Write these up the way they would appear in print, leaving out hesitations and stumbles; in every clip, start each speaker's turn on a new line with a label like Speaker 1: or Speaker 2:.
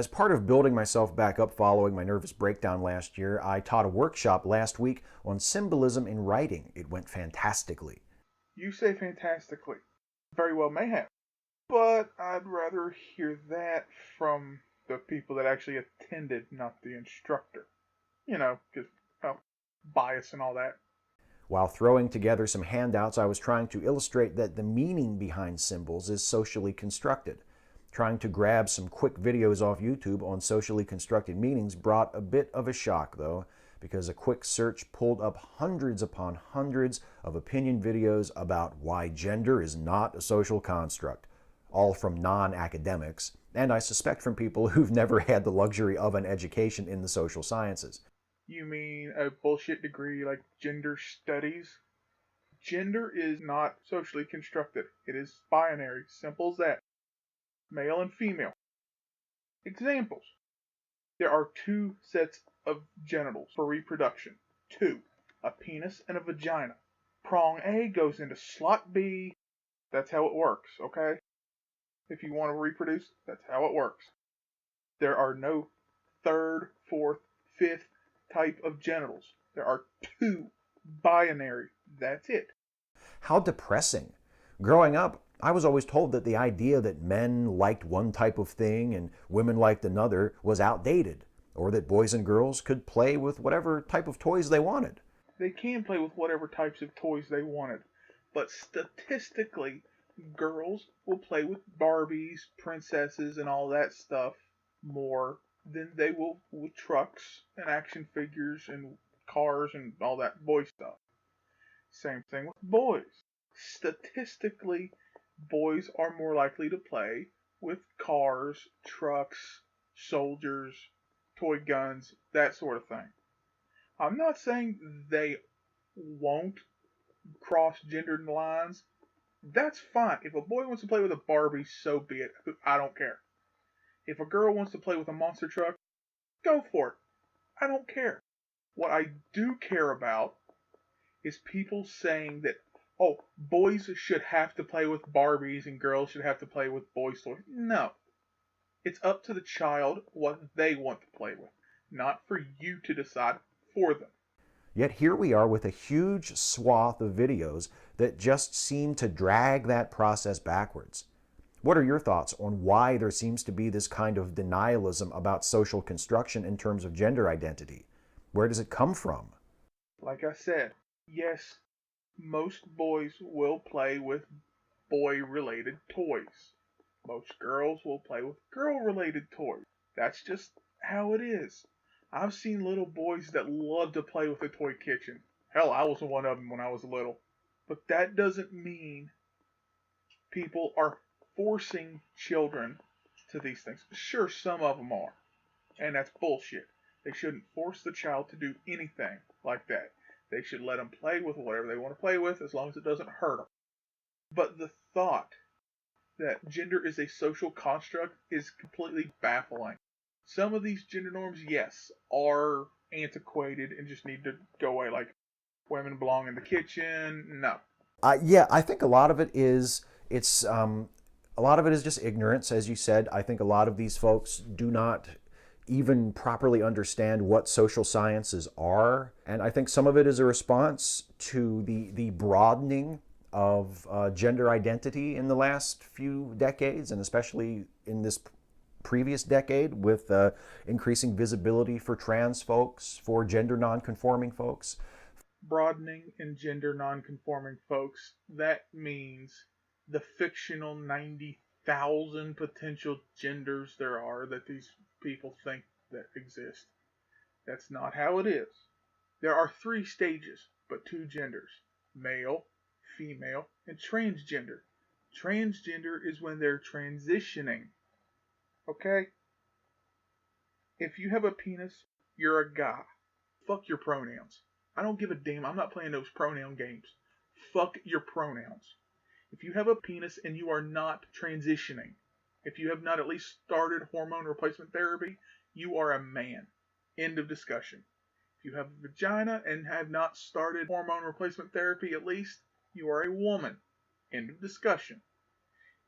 Speaker 1: As part of building myself back up following my nervous breakdown last year, I taught a workshop last week on symbolism in writing. It went fantastically.
Speaker 2: You say fantastically. Very well may have. But I'd rather hear that from the people that actually attended, not the instructor. You know, because, well, bias and all that.
Speaker 1: While throwing together some handouts, I was trying to illustrate that the meaning behind symbols is socially constructed. Trying to grab some quick videos off YouTube on socially constructed meanings brought a bit of a shock, though, because a quick search pulled up hundreds upon hundreds of opinion videos about why gender is not a social construct, all from non-academics, and I suspect from people who've never had the luxury of an education in the social sciences.
Speaker 2: You mean a bullshit degree like gender studies? Gender is not socially constructed. It is binary. Simple as that. Male and female. Examples. There are two sets of genitals for reproduction. Two. A penis and a vagina. Prong A goes into slot B. That's how it works, okay? If you want to reproduce, that's how it works. There are no third, fourth, fifth type of genitals. There are two binary. That's it.
Speaker 1: How depressing. Growing up, I was always told that the idea that men liked one type of thing and women liked another was outdated, or that boys and girls could play with whatever type of toys they wanted.
Speaker 2: They can play with whatever types of toys they wanted, but statistically, girls will play with Barbies, princesses, and all that stuff more than they will with trucks and action figures and cars and all that boy stuff. Same thing with boys. Statistically, boys are more likely to play with cars, trucks, soldiers, toy guns, that sort of thing. I'm not saying they won't cross gendered lines. That's fine. If a boy wants to play with a Barbie, so be it. I don't care. If a girl wants to play with a monster truck, go for it. I don't care. What I do care about is people saying that, oh, boys should have to play with Barbies and girls should have to play with boys' toys. No. It's up to the child what they want to play with, not for you to decide for them.
Speaker 1: Yet here we are with a huge swath of videos that just seem to drag that process backwards. What are your thoughts on why there seems to be this kind of denialism about social construction in terms of gender identity? Where does it come from?
Speaker 2: Like I said, yes, most boys will play with boy-related toys. Most girls will play with girl-related toys. That's just how it is. I've seen little boys that love to play with a toy kitchen. Hell, I was one of them when I was little. But that doesn't mean people are forcing children to these things. Sure, some of them are. And that's bullshit. They shouldn't force the child to do anything like that. They should let them play with whatever they want to play with as long as it doesn't hurt them. But the thought that gender is a social construct is completely baffling. Some of these gender norms, yes, are antiquated and just need to go away. Like women belong in the kitchen. No.
Speaker 1: Yeah, I think a lot of it is a lot of it is just ignorance, as you said. I think a lot of these folks do not even properly understand what social sciences are, and I think some of it is a response to the broadening of gender identity in the last few decades, and especially in this previous decade with increasing visibility for trans folks, for gender nonconforming folks.
Speaker 2: Broadening and gender nonconforming folks, that means the fictional 90,000 potential genders there are that these people think that exist. That's not how it is. There are 3 stages, but 2 genders: male, female, and transgender. Transgender is when they're transitioning. Okay? If you have a penis, you're a guy. Fuck your pronouns. I don't give a damn. I'm not playing those pronoun games. Fuck your pronouns. If you have a penis and you are not transitioning, if you have not at least started hormone replacement therapy, you are a man. End of discussion. If you have a vagina and have not started hormone replacement therapy at least, you are a woman. End of discussion.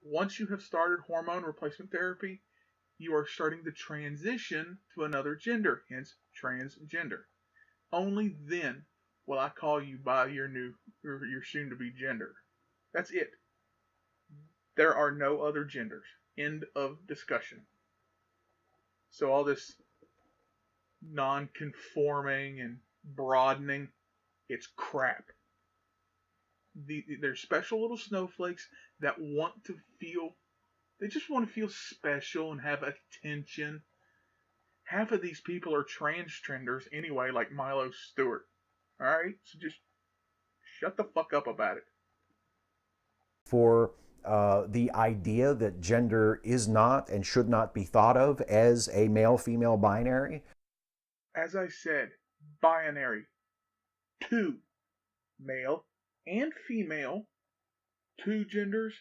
Speaker 2: Once you have started hormone replacement therapy, you are starting to transition to another gender, hence transgender. Only then will I call you by your soon to be gender. That's it. There are no other genders. End of discussion. So all this non-conforming and broadening, it's crap. They're special little snowflakes that want to feel, they just want to feel special and have attention. Half of these people are transgenders anyway, like Milo Stewart. Alright? So just shut the fuck up about it.
Speaker 1: For the idea that gender is not and should not be thought of as a male-female binary.
Speaker 2: As I said, binary. Two. Male and female. Two genders,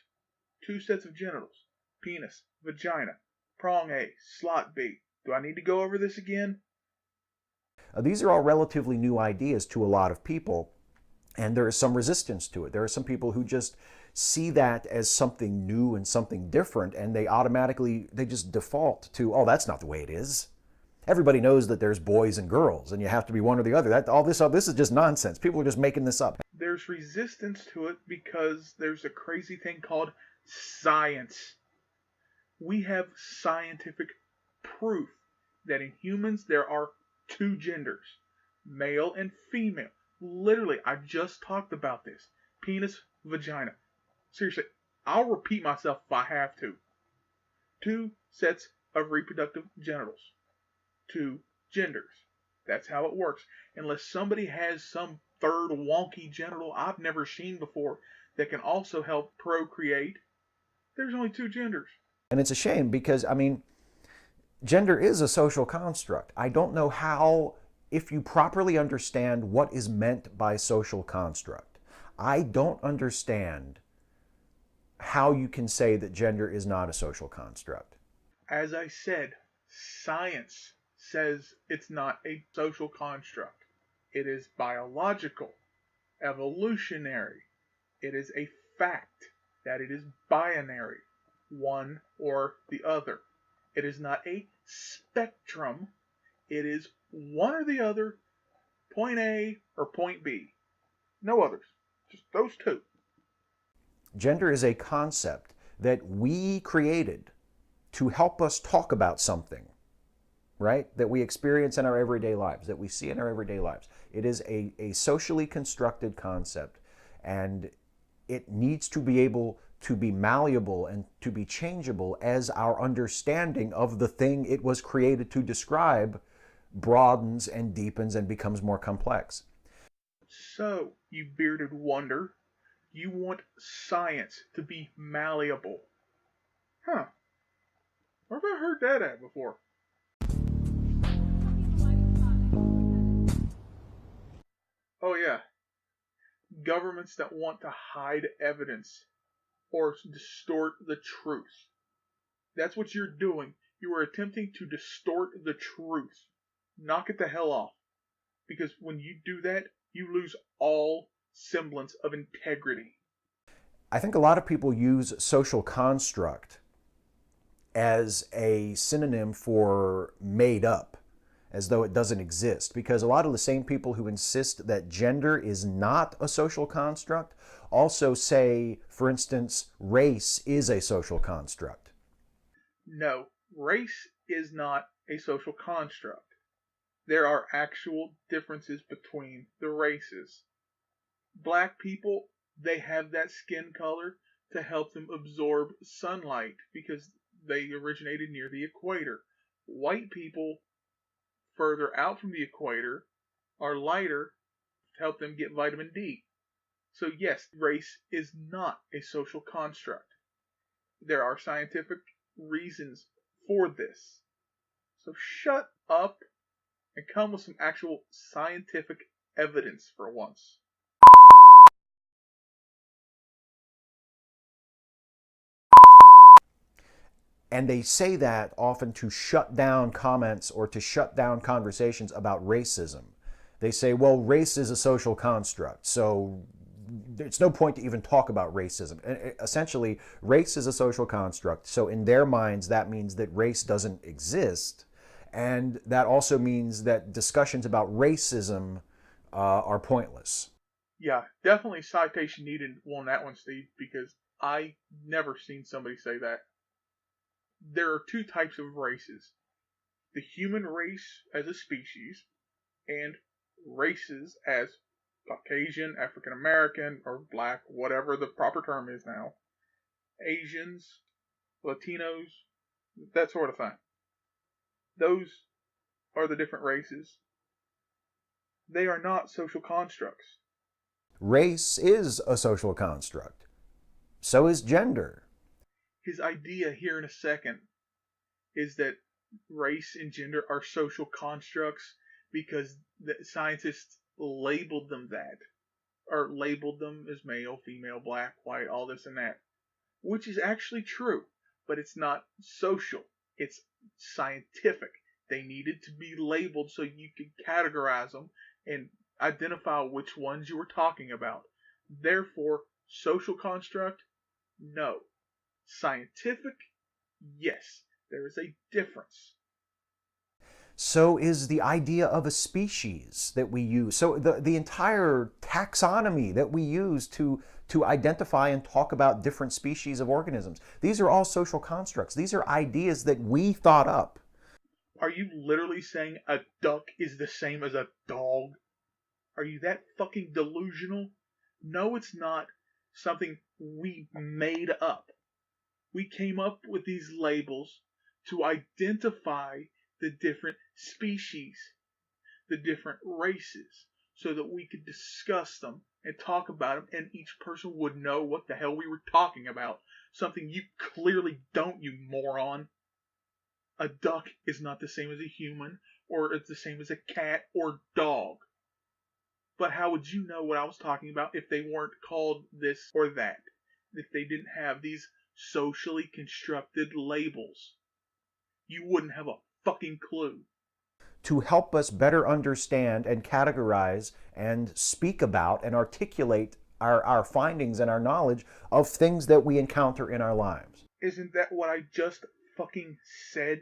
Speaker 2: two sets of genitals. Penis, vagina, prong A, slot B. Do I need to go over this again?
Speaker 1: These are all relatively new ideas to a lot of people, and there is some resistance to it. There are some people who just see that as something new and something different, and they just default to, oh, that's not the way it is. Everybody knows that there's boys and girls, and you have to be one or the other. All this is just nonsense. People are just making this up.
Speaker 2: There's resistance to it because there's a crazy thing called science. We have scientific proof that in humans there are two genders, male and female. Literally, I just talked about this. Penis, vagina. Seriously, I'll repeat myself if I have to. Two sets of reproductive genitals. Two genders. That's how it works. Unless somebody has some third wonky genital I've never seen before that can also help procreate, there's only two genders.
Speaker 1: And it's a shame because, gender is a social construct. I don't know how, if you properly understand what is meant by social construct, I don't understand how you can say that gender is not a social construct.
Speaker 2: As I said, science says it's not a social construct. It is biological, evolutionary. It is a fact that it is binary, one or the other. It is not a spectrum. It is one or the other, point A or point B. No others. Just those two.
Speaker 1: Gender is a concept that we created to help us talk about something, right? That we experience in our everyday lives, that we see in our everyday lives. It is a socially constructed concept, and it needs to be able to be malleable and to be changeable as our understanding of the thing it was created to describe broadens and deepens and becomes more complex.
Speaker 2: So, you bearded wonder, you want science to be malleable. Huh. Where have I heard that at before? Oh yeah. Governments that want to hide evidence or distort the truth. That's what you're doing. You are attempting to distort the truth. Knock it the hell off. Because when you do that, you lose all semblance of integrity.
Speaker 1: I think a lot of people use social construct as a synonym for made up, as though it doesn't exist, because a lot of the same people who insist that gender is not a social construct also say, for instance, race is a social construct.
Speaker 2: No, race is not a social construct. There are actual differences between the races. Black people, they have that skin color to help them absorb sunlight because they originated near the equator. White people further out from the equator are lighter to help them get vitamin D. So yes, race is not a social construct. There are scientific reasons for this. So shut up and come with some actual scientific evidence for once.
Speaker 1: And they say that often to shut down comments or to shut down conversations about racism. They say, well, race is a social construct, so it's no point to even talk about racism. Essentially, race is a social construct. So in their minds, that means that race doesn't exist. And that also means that discussions about racism are pointless.
Speaker 2: Yeah, definitely citation needed on that one, Steve, because I never seen somebody say that. There are two types of races: the human race as a species, and races as Caucasian, African American, or black, whatever the proper term is now, Asians, Latinos, that sort of thing. Those are the different races. They are not social constructs.
Speaker 1: Race is a social construct. So is gender.
Speaker 2: His idea here in a second is that race and gender are social constructs because the scientists labeled them that, or labeled them as male, female, black, white, all this and that, which is actually true, but it's not social. It's scientific. They needed to be labeled so you could categorize them and identify which ones you were talking about. Therefore, social construct, no. Scientific, yes. There is a difference.
Speaker 1: So is the idea of a species that we use. So the entire taxonomy that we use to identify and talk about different species of organisms. These are all social constructs. These are ideas that we thought up.
Speaker 2: Are you literally saying a duck is the same as a dog? Are you that fucking delusional? No, it's not something we made up. We came up with these labels to identify the different species, the different races, so that we could discuss them and talk about them, and each person would know what the hell we were talking about. Something you clearly don't, you moron. A duck is not the same as a human, or it's the same as a cat or dog. But how would you know what I was talking about if they weren't called this or that? If they didn't have these socially constructed labels? You wouldn't have a fucking clue.
Speaker 1: To help us better understand and categorize and speak about and articulate our findings and our knowledge of things that we encounter in our lives.
Speaker 2: Isn't that what I just fucking said?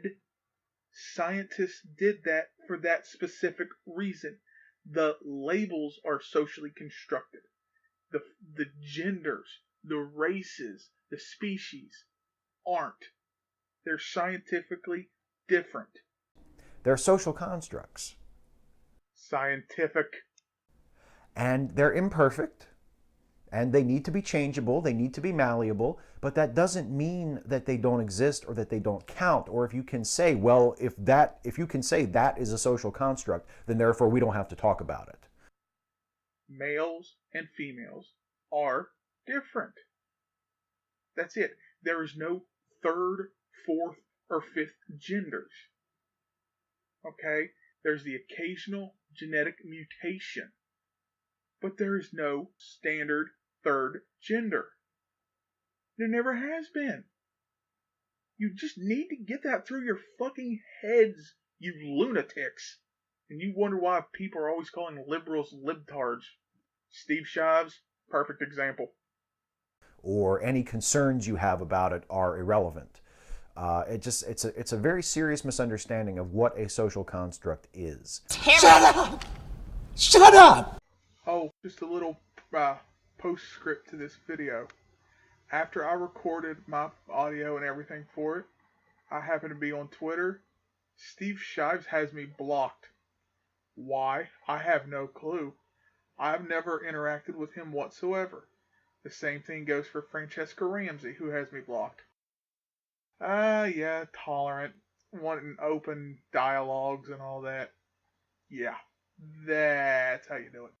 Speaker 2: Scientists did that for that specific reason. The labels are socially constructed. The genders, the races, the species aren't. They're scientifically different.
Speaker 1: They're social constructs.
Speaker 2: Scientific.
Speaker 1: And they're imperfect, and they need to be changeable, they need to be malleable, but that doesn't mean that they don't exist or that they don't count. Or if you can say, well, if you can say that is a social construct, then therefore we don't have to talk about it.
Speaker 2: Males and females are different. That's it. There is no third, fourth, or fifth genders. Okay? There's the occasional genetic mutation, but there is no standard third gender. There never has been. You just need to get that through your fucking heads, you lunatics. And you wonder why people are always calling liberals libtards. Steve Shives, perfect example.
Speaker 1: Or any concerns you have about it are irrelevant. It's a very serious misunderstanding of what a social construct is.
Speaker 3: Shut up! Shut up!
Speaker 2: Oh, just a little postscript to this video. After I recorded my audio and everything for it, I happen to be on Twitter. Steve Shives has me blocked. Why? I have no clue. I've never interacted with him whatsoever. The same thing goes for Francesca Ramsey, who has me blocked. Yeah, tolerant, wanting open dialogues and all that. Yeah, that's how you do it.